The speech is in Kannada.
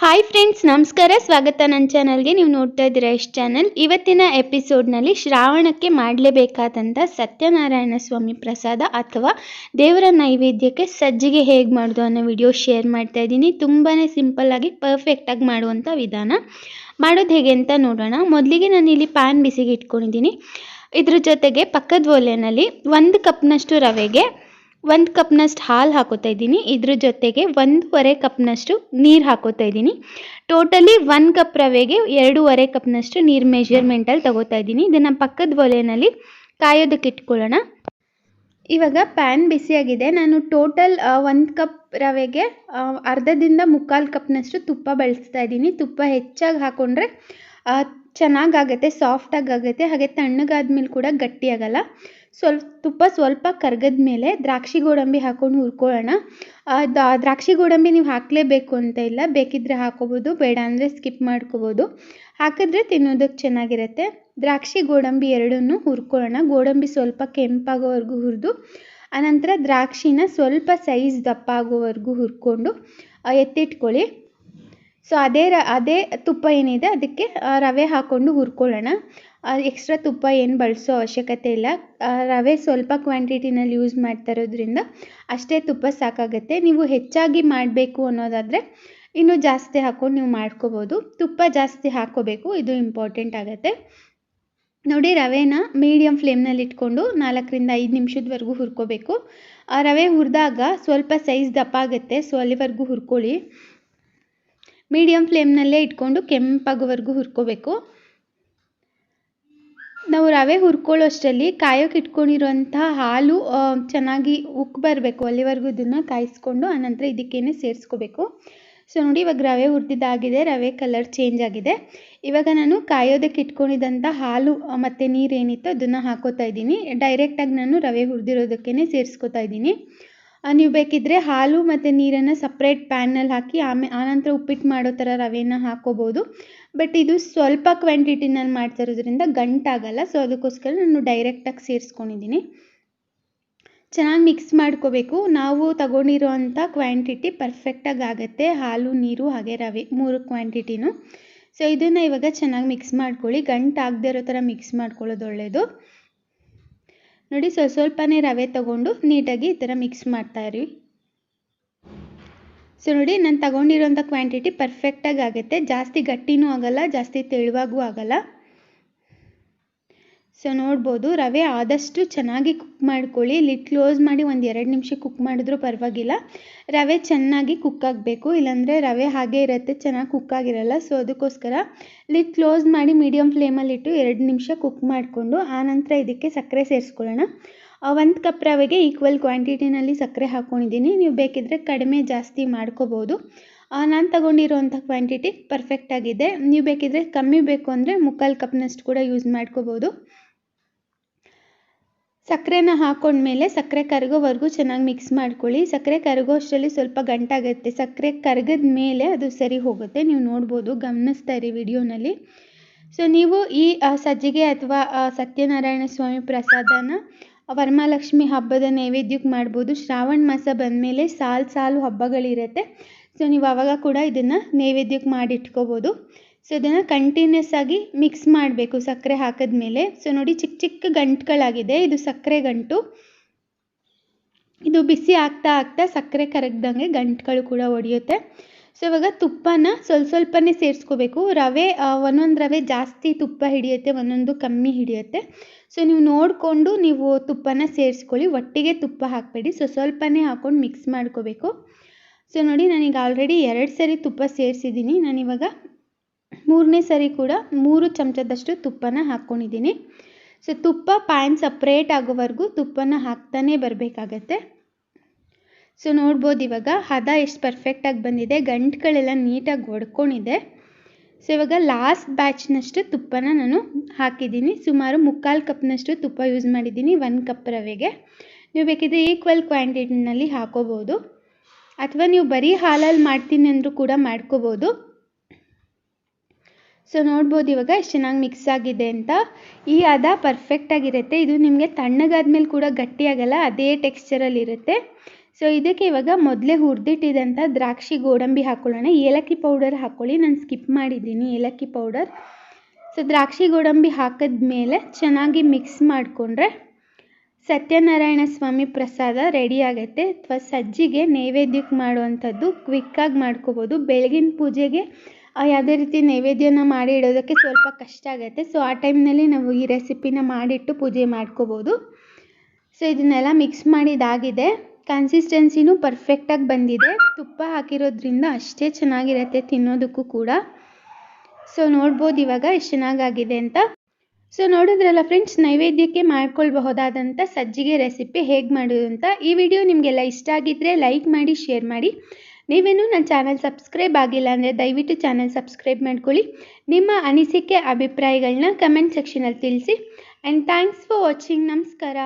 ಹಾಯ್ ಫ್ರೆಂಡ್ಸ್, ನಮಸ್ಕಾರ. ಸ್ವಾಗತ ನನ್ನ ಚಾನಲ್ಗೆ. ನೀವು ನೋಡ್ತಾ ಇದ್ದೀರಾ ಇಷ್ಟು ಚಾನಲ್. ಇವತ್ತಿನ ಎಪಿಸೋಡ್ನಲ್ಲಿ ಶ್ರಾವಣಕ್ಕೆ ಮಾಡಲೇಬೇಕಾದಂಥ ಸತ್ಯನಾರಾಯಣ ಸ್ವಾಮಿ ಪ್ರಸಾದ ಅಥವಾ ದೇವರ ನೈವೇದ್ಯಕ್ಕೆ ಸಜ್ಜಿಗೆ ಹೇಗೆ ಮಾಡೋದು ಅನ್ನೋ ವಿಡಿಯೋ ಶೇರ್ ಮಾಡ್ತಾ ಇದ್ದೀನಿ. ತುಂಬಾ ಸಿಂಪಲ್ಲಾಗಿ ಪರ್ಫೆಕ್ಟಾಗಿ ಮಾಡುವಂಥ ವಿಧಾನ. ಮಾಡೋದು ಹೇಗೆ ಅಂತ ನೋಡೋಣ. ಮೊದಲಿಗೆ ನಾನು ಇಲ್ಲಿ ಪ್ಯಾನ್ ಬಿಸಿಗೆ ಇಟ್ಕೊಂಡಿದ್ದೀನಿ. ಇದ್ರ ಜೊತೆಗೆ ಪಕ್ಕದ ಒಲೆಯಲ್ಲಿ 1 ಕಪ್ನಷ್ಟು ರವೆಗೆ 1 ಕಪ್ನಷ್ಟು ಹಾಲು ಹಾಕೋತಾ ಇದ್ದೀನಿ. ಇದ್ರ ಜೊತೆಗೆ 1.5 ಕಪ್ನಷ್ಟು ನೀರು ಹಾಕೋತಾ ಇದ್ದೀನಿ. ಟೋಟಲಿ 1 ಕಪ್ ರವೆಗೆ 2.5 ಕಪ್ನಷ್ಟು ನೀರು ಮೆಜರ್ಮೆಂಟಲ್ಲಿ ತಗೋತಾ ಇದ್ದೀನಿ. ಇದನ್ನು ಪಕ್ಕದ ಒಲೆಯಲ್ಲಿ ಕಾಯೋದಕ್ಕೆ ಇಟ್ಕೊಳ್ಳೋಣ. ಇವಾಗ ಪ್ಯಾನ್ ಬಿಸಿಯಾಗಿದೆ. ನಾನು ಟೋಟಲ್ 1 ಕಪ್ ರವೆಗೆ ಅರ್ಧದಿಂದ 3/4 ಕಪ್ನಷ್ಟು ತುಪ್ಪ ಬಳಸ್ತಾ ಇದ್ದೀನಿ. ತುಪ್ಪ ಹೆಚ್ಚಾಗಿ ಹಾಕ್ಕೊಂಡ್ರೆ ಚೆನ್ನಾಗಾಗುತ್ತೆ, ಸಾಫ್ಟಾಗಿ ಆಗುತ್ತೆ. ಹಾಗೆ ತಣ್ಣಗಾದ್ಮೇಲೆ ಕೂಡ ಗಟ್ಟಿಯಾಗಲ್ಲ. ತುಪ್ಪ ಸ್ವಲ್ಪ ಕರಗದ ಮೇಲೆ ದ್ರಾಕ್ಷಿ ಗೋಡಂಬಿ ಹಾಕ್ಕೊಂಡು ಹುರ್ಕೊಳ್ಳೋಣ. ದ್ರಾಕ್ಷಿ ಗೋಡಂಬಿ ನೀವು ಹಾಕಲೇಬೇಕು ಅಂತ ಇಲ್ಲ, ಬೇಕಿದ್ದರೆ ಹಾಕೋಬೋದು, ಬೇಡ ಅಂದರೆ ಸ್ಕಿಪ್ ಮಾಡ್ಕೋಬೋದು. ಹಾಕಿದ್ರೆ ತಿನ್ನೋದಕ್ಕೆ ಚೆನ್ನಾಗಿರುತ್ತೆ. ದ್ರಾಕ್ಷಿ ಗೋಡಂಬಿ ಎರಡನ್ನೂ ಹುರ್ಕೊಳ್ಳೋಣ. ಗೋಡಂಬಿ ಸ್ವಲ್ಪ ಕೆಂಪಾಗೋವರೆಗೂ ಹುರಿದು ಆನಂತರ ದ್ರಾಕ್ಷಿನ ಸ್ವಲ್ಪ ಸೈಜ್ ದಪ್ಪ ಆಗೋವರೆಗೂ ಹುರ್ಕೊಂಡು ಎತ್ತಿಟ್ಕೊಳ್ಳಿ. ಸೊ ಅದೇ ತುಪ್ಪ ಏನಿದೆ ಅದಕ್ಕೆ ರವೆ ಹಾಕ್ಕೊಂಡು ಹುರ್ಕೊಳ್ಳೋಣ. ಎಕ್ಸ್ಟ್ರಾ ತುಪ್ಪ ಏನು ಬಳಸೋ ಅವಶ್ಯಕತೆ ಇಲ್ಲ. ರವೆ ಸ್ವಲ್ಪ ಕ್ವಾಂಟಿಟಿನಲ್ಲಿ ಯೂಸ್ ಮಾಡ್ತಾ ಇರೋದ್ರಿಂದ ಅಷ್ಟೇ ತುಪ್ಪ ಸಾಕಾಗುತ್ತೆ. ನೀವು ಹೆಚ್ಚಾಗಿ ಮಾಡಬೇಕು ಅನ್ನೋದಾದರೆ ಇನ್ನೂ ಜಾಸ್ತಿ ಹಾಕ್ಕೊಂಡು ನೀವು ಮಾಡ್ಕೋಬೋದು. ತುಪ್ಪ ಜಾಸ್ತಿ ಹಾಕ್ಕೋಬೇಕು, ಇದು ಇಂಪಾರ್ಟೆಂಟ್ ಆಗುತ್ತೆ. ನೋಡಿ, ರವೆನ ಮೀಡಿಯಮ್ ಫ್ಲೇಮ್ನಲ್ಲಿ ಇಟ್ಕೊಂಡು 4ರಿಂದ 5 ನಿಮಿಷದವರೆಗೂ ಹುರ್ಕೋಬೇಕು. ರವೆ ಹುರಿದಾಗ ಸ್ವಲ್ಪ ಸೈಜ್ ದಪ್ಪ ಆಗುತ್ತೆ, ಸೊ ಅಲ್ಲಿವರೆಗೂ ಹುರ್ಕೊಳ್ಳಿ. ಮೀಡಿಯಮ್ ಫ್ಲೇಮ್ನಲ್ಲೇ ಇಟ್ಕೊಂಡು ಕೆಂಪಾಗೋವರೆಗೂ ಹುರ್ಕೋಬೇಕು. ನಾವು ರವೆ ಹುರ್ಕೊಳ್ಳೋ ಅಷ್ಟರಲ್ಲಿ ಕಾಯೋಕೆ ಇಟ್ಕೊಂಡಿರೋಂಥ ಹಾಲು ಚೆನ್ನಾಗಿ ಉಕ್ಕಿ ಬರಬೇಕು. ಅಲ್ಲಿವರೆಗೂ ಇದನ್ನು ಕಾಯಿಸ್ಕೊಂಡು ಆನಂತರ ಇದಕ್ಕೇನೆ ಸೇರಿಸ್ಕೋಬೇಕು. ಸೊ ನೋಡಿ, ಇವಾಗ ರವೆ ಹುರಿದಿದ್ದಾಗಿದೆ, ರವೆ ಕಲರ್ ಚೇಂಜ್ ಆಗಿದೆ. ಇವಾಗ ನಾನು ಕಾಯೋದಕ್ಕೆ ಇಟ್ಕೊಂಡಿದ್ದಂಥ ಹಾಲು ಮತ್ತು ನೀರೇನಿತ್ತು ಅದನ್ನು ಹಾಕೋತಾ ಇದ್ದೀನಿ. ಡೈರೆಕ್ಟಾಗಿ ನಾನು ರವೆ ಹುರಿದಿರೋದಕ್ಕೇ ಸೇರಿಸ್ಕೋತಾ ಇದ್ದೀನಿ. ನೀವು ಬೇಕಿದ್ದರೆ ಹಾಲು ಮತ್ತು ನೀರನ್ನು ಸಪ್ರೇಟ್ ಪ್ಯಾನ್ನಲ್ಲಿ ಹಾಕಿ ಆನಂತರ ಉಪ್ಪಿಟ್ಟು ಮಾಡೋ ಥರ ರವೆನ ಹಾಕ್ಕೋಬೋದು. ಬಟ್ ಇದು ಸ್ವಲ್ಪ ಕ್ವಾಂಟಿಟಿನಲ್ಲಿ ಮಾಡ್ತಾ ಇರೋದ್ರಿಂದ ಗಂಟಾಗಲ್ಲ, ಸೊ ಅದಕ್ಕೋಸ್ಕರ ನಾನು ಡೈರೆಕ್ಟಾಗಿ ಸೇರಿಸ್ಕೊಂಡಿದ್ದೀನಿ. ಚೆನ್ನಾಗಿ ಮಿಕ್ಸ್ ಮಾಡ್ಕೋಬೇಕು. ನಾವು ತಗೊಂಡಿರೋ ಅಂಥ ಕ್ವಾಂಟಿಟಿ ಪರ್ಫೆಕ್ಟಾಗಿ ಆಗುತ್ತೆ, ಹಾಲು, ನೀರು ಹಾಗೆ ರವೆ 3 ಕ್ವಾಂಟಿಟಿನೂ. ಸೊ ಇದನ್ನು ಇವಾಗ ಚೆನ್ನಾಗಿ ಮಿಕ್ಸ್ ಮಾಡ್ಕೊಳ್ಳಿ. ಗಂಟಾಗದೇ ಇರೋ ಥರ ಮಿಕ್ಸ್ ಮಾಡ್ಕೊಳ್ಳೋದು ಒಳ್ಳೆಯದು. ನೋಡಿ, ಸ್ವಲ್ಪನೇ ರವೆ ತೊಗೊಂಡು ನೀಟಾಗಿ ಈ ಥರ ಮಿಕ್ಸ್ ಮಾಡ್ತಾಯಿರಿ. ಸೊ ನೋಡಿ, ನಾನು ತಗೊಂಡಿರೋಂಥ ಕ್ವಾಂಟಿಟಿ ಪರ್ಫೆಕ್ಟಾಗಿ ಆಗುತ್ತೆ. ಜಾಸ್ತಿ ಗಟ್ಟಿನೂ ಆಗಲ್ಲ, ಜಾಸ್ತಿ ತೆಳುವಾಗೂ ಆಗಲ್ಲ. ಸೊ ನೋಡ್ಬೋದು, ರವೆ ಆದಷ್ಟು ಚೆನ್ನಾಗಿ ಕುಕ್ ಮಾಡ್ಕೊಳ್ಳಿ. ಲಿಡ್ ಕ್ಲೋಸ್ ಮಾಡಿ 1-2 ನಿಮಿಷ ಕುಕ್ ಮಾಡಿದ್ರೂ ಪರವಾಗಿಲ್ಲ. ರವೆ ಚೆನ್ನಾಗಿ ಕುಕ್ ಆಗಬೇಕು, ಇಲ್ಲಾಂದರೆ ರವೆ ಹಾಗೇ ಇರುತ್ತೆ, ಚೆನ್ನಾಗಿ ಕುಕ್ ಆಗಿರಲ್ಲ. ಸೊ ಅದಕ್ಕೋಸ್ಕರ ಲಿಡ್ ಕ್ಲೋಸ್ ಮಾಡಿ ಮೀಡಿಯಮ್ ಫ್ಲೇಮಲ್ಲಿಟ್ಟು 2 ನಿಮಿಷ ಕುಕ್ ಮಾಡಿಕೊಂಡು ಆನಂತರ ಇದಕ್ಕೆ ಸಕ್ಕರೆ ಸೇರಿಸ್ಕೊಳ್ಳೋಣ. 1 ಕಪ್ ರವೆಗೆ ಈಕ್ವಲ್ ಕ್ವಾಂಟಿಟಿನಲ್ಲಿ ಸಕ್ಕರೆ ಹಾಕ್ಕೊಂಡಿದ್ದೀನಿ. ನೀವು ಬೇಕಿದ್ದರೆ ಕಡಿಮೆ ಜಾಸ್ತಿ ಮಾಡ್ಕೋಬೋದು. ನಾನು ತಗೊಂಡಿರೋಂಥ ಕ್ವಾಂಟಿಟಿ ಪರ್ಫೆಕ್ಟಾಗಿದೆ. ನೀವು ಬೇಕಿದ್ದರೆ ಕಮ್ಮಿ ಬೇಕು ಅಂದರೆ 3/4 ಕಪ್ನಷ್ಟು ಕೂಡ ಯೂಸ್ ಮಾಡ್ಕೋಬೋದು. ಸಕ್ಕರೆನ ಹಾಕ್ಕೊಂಡ್ಮೇಲೆ ಸಕ್ಕರೆ ಕರಗೋವರೆಗೂ ಚೆನ್ನಾಗಿ ಮಿಕ್ಸ್ ಮಾಡ್ಕೊಳ್ಳಿ. ಸಕ್ಕರೆ ಕರಗೋ ಅಷ್ಟರಲ್ಲಿ ಸ್ವಲ್ಪ ಗಂಟಾಗುತ್ತೆ. ಸಕ್ಕರೆ ಕರಗದ ಮೇಲೆ ಅದು ಸರಿ ಹೋಗುತ್ತೆ. ನೀವು ನೋಡ್ಬೋದು, ಗಮನಿಸ್ತಾ ಇರಿ ವಿಡಿಯೋನಲ್ಲಿ. ಸೊ ನೀವು ಈ ಸಜ್ಜಿಗೆ ಅಥವಾ ಸತ್ಯನಾರಾಯಣ ಸ್ವಾಮಿ ಪ್ರಸಾದನ ವರಮಹಾಲಕ್ಷ್ಮಿ ಹಬ್ಬದ ನೈವೇದ್ಯಕ್ಕೆ ಮಾಡ್ಬೋದು. ಶ್ರಾವಣ ಮಾಸ ಬಂದಮೇಲೆ ಸಾಲು ಹಬ್ಬಗಳಿರುತ್ತೆ. ಸೊ ನೀವು ಆವಾಗ ಕೂಡ ಇದನ್ನು ನೈವೇದ್ಯಕ್ಕೆ ಮಾಡಿಟ್ಕೋಬೋದು. ಸೊ ಇದನ್ನು ಕಂಟಿನ್ಯೂಸ್ ಆಗಿ ಮಿಕ್ಸ್ ಮಾಡಬೇಕು ಸಕ್ಕರೆ ಹಾಕಿದ್ಮೇಲೆ. ಸೊ ನೋಡಿ, ಚಿಕ್ಕ ಚಿಕ್ಕ ಗಂಟುಗಳಾಗಿದೆ, ಇದು ಸಕ್ಕರೆ ಗಂಟು. ಇದು ಬಿಸಿ ಆಗ್ತಾ ಸಕ್ಕರೆ ಕರಗ್ದಂಗೆ ಗಂಟುಗಳು ಕೂಡ ಒಡೆಯುತ್ತೆ. ಸೊ ಇವಾಗ ತುಪ್ಪನ ಸ್ವಲ್ಪನೇ ಸೇರಿಸ್ಕೋಬೇಕು. ರವೆ ಒಂದೊಂದು ರವೆ ಜಾಸ್ತಿ ತುಪ್ಪ ಹಿಡಿಯುತ್ತೆ, ಒಂದೊಂದು ಕಮ್ಮಿ ಹಿಡಿಯುತ್ತೆ. ಸೊ ನೀವು ನೋಡಿಕೊಂಡು ನೀವು ತುಪ್ಪನ ಸೇರಿಸ್ಕೊಳ್ಳಿ. ಒಟ್ಟಿಗೆ ತುಪ್ಪ ಹಾಕಬೇಡಿ, ಸ್ವಲ್ಪನೇ ಹಾಕ್ಕೊಂಡು ಮಿಕ್ಸ್ ಮಾಡ್ಕೋಬೇಕು. ಸೊ ನೋಡಿ, ನಾನೀಗ ಆಲ್ರೆಡಿ 2 ಸರಿ ತುಪ್ಪ ಸೇರಿಸಿದ್ದೀನಿ. ನಾನಿವಾಗ 3ನೇ ಸರಿ ಕೂಡ 3 ಚಮಚದಷ್ಟು ತುಪ್ಪನ ಹಾಕ್ಕೊಂಡಿದ್ದೀನಿ. ಸೊ ತುಪ್ಪ ಪ್ಯಾನ್ ಸಪ್ರೇಟ್ ಆಗೋವರೆಗೂ ತುಪ್ಪನ ಹಾಕ್ತಾನೆ ಬರಬೇಕಾಗತ್ತೆ. ಸೊ ನೋಡ್ಬೋದು, ಇವಾಗ ಹದ ಎಷ್ಟು ಪರ್ಫೆಕ್ಟಾಗಿ ಬಂದಿದೆ, ಗಂಟುಗಳೆಲ್ಲ ನೀಟಾಗಿ ಒಡ್ಕೊಂಡಿದೆ. ಸೊ ಇವಾಗ ಲಾಸ್ಟ್ ಬ್ಯಾಚ್ನಷ್ಟು ತುಪ್ಪನ ನಾನು ಹಾಕಿದ್ದೀನಿ. ಸುಮಾರು 3/4 ಕಪ್ನಷ್ಟು ತುಪ್ಪ ಯೂಸ್ ಮಾಡಿದ್ದೀನಿ 1 ಕಪ್ ರವೆಗೆ. ನೀವು ಬೇಕಿದ್ರೆ ಈಕ್ವಲ್ ಕ್ವಾಂಟಿಟಿನಲ್ಲಿ ಹಾಕೋಬೋದು, ಅಥವಾ ನೀವು ಬರೀ ಹಾಲಲ್ಲಿ ಮಾಡ್ತೀನಿ ಅಂದರೂ ಕೂಡ ಮಾಡ್ಕೋಬೋದು. ಸೊ ನೋಡ್ಬೋದು ಇವಾಗ ಎಷ್ಟು ಚೆನ್ನಾಗಿ ಮಿಕ್ಸ್ ಆಗಿದೆ ಅಂತ. ಈ ಹದ ಪರ್ಫೆಕ್ಟಾಗಿರುತ್ತೆ. ಇದು ನಿಮಗೆ ತಣ್ಣಗಾದ್ಮೇಲೆ ಕೂಡ ಗಟ್ಟಿಯಾಗಲ್ಲ, ಅದೇ ಟೆಕ್ಸ್ಚರಲ್ಲಿರುತ್ತೆ. ಸೊ ಇದಕ್ಕೆ ಇವಾಗ ಮೊದಲೇ ಹುರಿದಿಟ್ಟಿದಂಥ ದ್ರಾಕ್ಷಿ ಗೋಡಂಬಿ ಹಾಕ್ಕೊಳ್ಳೋಣ. ಏಲಕ್ಕಿ ಪೌಡರ್ ಹಾಕ್ಕೊಳ್ಳಿ, ನಾನು ಸ್ಕಿಪ್ ಮಾಡಿದ್ದೀನಿ ಏಲಕ್ಕಿ ಪೌಡರ್. ಸೊ ದ್ರಾಕ್ಷಿ ಗೋಡಂಬಿ ಹಾಕಿದ್ಮೇಲೆ ಚೆನ್ನಾಗಿ ಮಿಕ್ಸ್ ಮಾಡಿಕೊಂಡ್ರೆ ಸತ್ಯನಾರಾಯಣ ಸ್ವಾಮಿ ಪ್ರಸಾದ ರೆಡಿ ಆಗುತ್ತೆ. ಅಥವಾ ಸಜ್ಜಿಗೆ ನೈವೇದ್ಯಕ್ಕೆ ಮಾಡುವಂಥದ್ದು ಕ್ವಿಕ್ಕಾಗಿ ಮಾಡ್ಕೋಬೋದು. ಬೆಳಗಿನ ಪೂಜೆಗೆ ಯಾವುದೇ ರೀತಿ ನೈವೇದ್ಯನ ಮಾಡಿ ಇಡೋದಕ್ಕೆ ಸ್ವಲ್ಪ ಕಷ್ಟ ಆಗುತ್ತೆ. ಸೊ ಆ ಟೈಮ್ನಲ್ಲಿ ನಾವು ಈ ರೆಸಿಪಿನ ಮಾಡಿಟ್ಟು ಪೂಜೆ ಮಾಡ್ಕೋಬೋದು. ಸೊ ಇದನ್ನೆಲ್ಲ ಮಿಕ್ಸ್ ಮಾಡಿದಾಗಿದೆ. ಕನ್ಸಿಸ್ಟೆನ್ಸಿನೂ ಪರ್ಫೆಕ್ಟಾಗಿ ಬಂದಿದೆ. ತುಪ್ಪ ಹಾಕಿರೋದ್ರಿಂದ ಅಷ್ಟೇ ಚೆನ್ನಾಗಿರುತ್ತೆ ತಿನ್ನೋದಕ್ಕೂ ಕೂಡ. ಸೊ ನೋಡ್ಬೋದು ಇವಾಗ ಎಷ್ಟು ಚೆನ್ನಾಗಾಗಿದೆ ಅಂತ. ಸೊ ನೋಡಿದ್ರಲ್ಲ ಫ್ರೆಂಡ್ಸ್, ನೈವೇದ್ಯಕ್ಕೆ ಮಾಡ್ಕೊಳ್ಬಹುದಾದಂಥ ಸಜ್ಜಿಗೆ ರೆಸಿಪಿ ಹೇಗೆ ಮಾಡೋದು ಅಂತ. ಈ ವಿಡಿಯೋ ನಿಮಗೆಲ್ಲ ಇಷ್ಟ ಆಗಿದ್ದರೆ ಲೈಕ್ ಮಾಡಿ, ಶೇರ್ ಮಾಡಿ. ನೀವೇನು ನನ್ನ ಚಾನಲ್ ಸಬ್ಸ್ಕ್ರೈಬ್ ಆಗಿಲ್ಲ ಅಂದರೆ ದಯವಿಟ್ಟು ಚಾನಲ್ ಸಬ್ಸ್ಕ್ರೈಬ್ ಮಾಡ್ಕೊಳ್ಳಿ. ನಿಮ್ಮ ಅನಿಸಿಕೆ ಅಭಿಪ್ರಾಯಗಳನ್ನ ಕಮೆಂಟ್ ಸೆಕ್ಷನಲ್ಲಿ ತಿಳಿಸಿ. And thanks for watching. ನಮಸ್ಕಾರ.